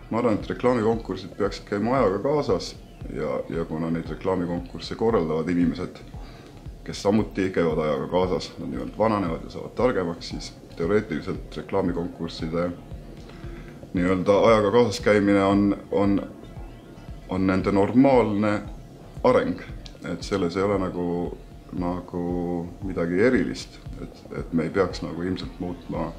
ma arvan, et reklaamikonkursid peaksid käima ajaga kaasas ja kuna neid reklaamikonkursse korraldavad inimesed, kes samuti käivad ajaga kaasas, nad nimelt vananevad ja saavad targemaks, siis teoreetiliselt reklaamikonkursside ajaga kaasas käimine on nende normaalne areng. Et selles ei ole nagu midagi erilist, et me ei peaks nagu ilmselt muutma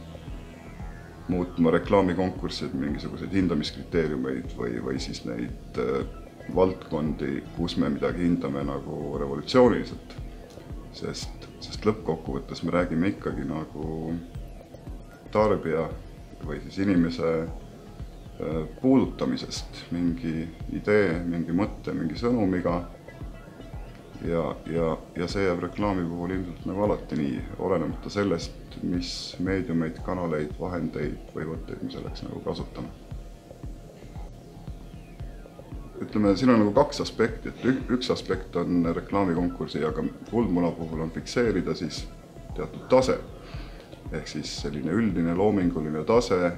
reklaamikonkurssid mingisuguseid hindamiskriteeriumeid või siis neid valdkondi, kus me midagi hindame nagu revolutsiooniliselt. Sest lõppkokkuvõttes me räägime ikkagi nagu tarbija või siis inimese puudutamisest mingi idee, mingi mõtte, mingi sõnumiga. Ja see jääb reklaami puhul ilmselt nagu alati nii, olenemata sellest, mis meediumeid, kanaleid, vahendeid või võtteid me selleks nagu kasutame. Ütleme, siin on nagu kaks aspekti, et üks aspekt on reklaamikonkursi, aga Kuldmuna puhul on fikseerida siis teatud tase. Ehk siis selline üldine loominguline tase,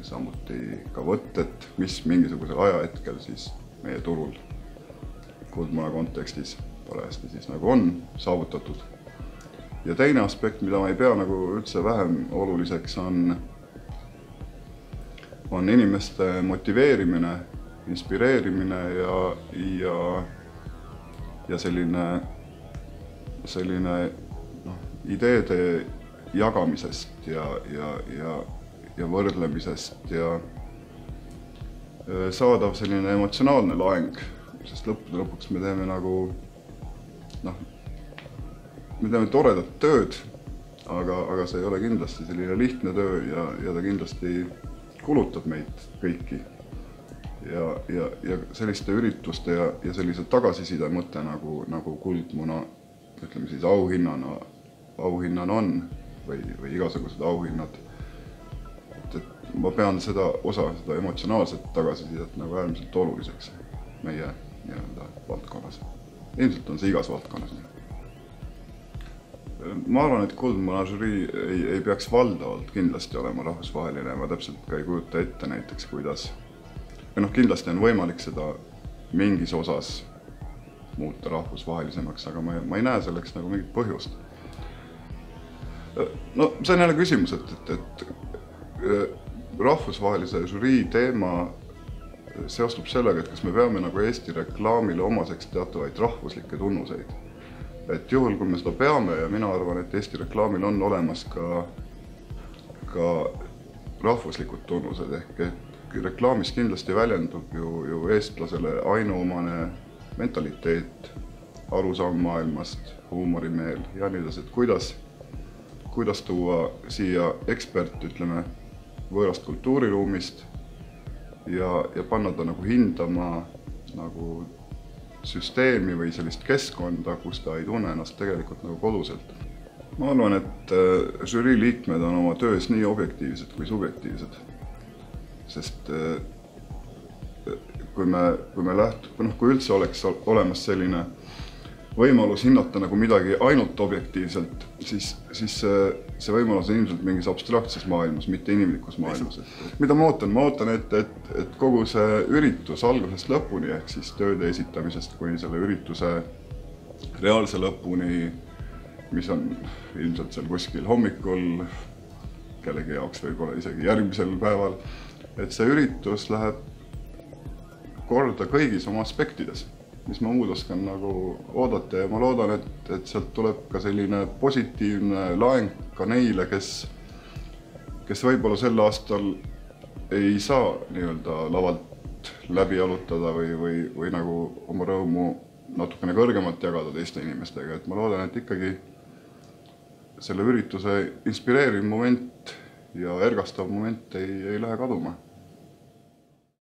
samuti ka võtted, mis mingisugusel ajahetkel siis meie turul Kuldmuna kontekstis parajasti siis nagu on saavutatud. Ja teine aspekt, mida ma ei pea nagu üldse vähem oluliseks, on inimeste motiveerimine, inspireerimine ja selline ideede jagamisest ja võrdlemisest ja saadav selline emotsionaalne laeng, sest lõpuks me teeme me teeme toredat tööd, aga see ei ole kindlasti selline lihtne töö ja ta kindlasti kulutab meid kõiki. Ja selliste ürituste ja sellise tagasiside mõte nagu Kuldmuna, ütleme siis auhinnana on või igasugused auhinnad. Et ma pean seda emotsionaalset tagasisidet nagu äärmiselt oluliseks meie valdkonnas. Ilmselt on see igas valdkonnas. Ma arvan, et Kuldmuna žürii ei peaks valdavalt kindlasti olema rahvusvaheline. Ma täpselt ka ei kujuta ette näiteks, kuidas kindlasti on võimalik seda mingis osas muuta rahvusvahelisemaks, aga ma ei näe selleks nagu mingit põhjust. No see on jälle küsimus, et rahvusvahelise žürii teema seostub sellega, et kas me peame nagu Eesti reklaamile omaseks teatavaid rahvuslikke tunnuseid. Et juhul, kui me seda peame ja mina arvan, et Eesti reklaamil on olemas ka rahvuslikud tunnused ehk reklaamis kindlasti väljendub ju eestlasele ainuomane mentaliteet, arusaam maailmast, huumorimeel ja nii edasi, et kuidas tuua siia ekspert, ütleme, võõrast kultuuriruumist ja panna ta nagu hindama nagu süsteemi või sellist keskkonda, kus ta ei tunne ennast tegelikult nagu koduselt. Ma arvan, et žürii liikmed on oma töös nii objektiivsed kui subjektiivsed. Sest kui üldse oleks olemas selline võimalus hinnata nagu midagi ainult objektiivselt, siis see võimalus on ilmselt mingis abstraktses maailmas, mitte inimlikus maailmas. Mida ma ootan? Ma ootan, et kogu see üritus algusest lõpuni, ehk siis tööde esitamisest kuni selle ürituse reaalse lõpuni, mis on ilmselt seal kuskil hommikul, kellegi jaoks võib-olla isegi järgmisel päeval, et see üritus läheb korda kõigis oma aspektides, mis ma muud oskan nagu oodata ja ma loodan, et sealt tuleb ka selline positiivne laeng ka neile, kes võib-olla sel aastal ei saa lavalt läbi jalutada või nagu oma rõõmu natukene kõrgemalt jagada teiste inimestega. Et ma loodan, et ikkagi selle ürituse inspireeriv moment ja ergastav moment ei lähe kaduma.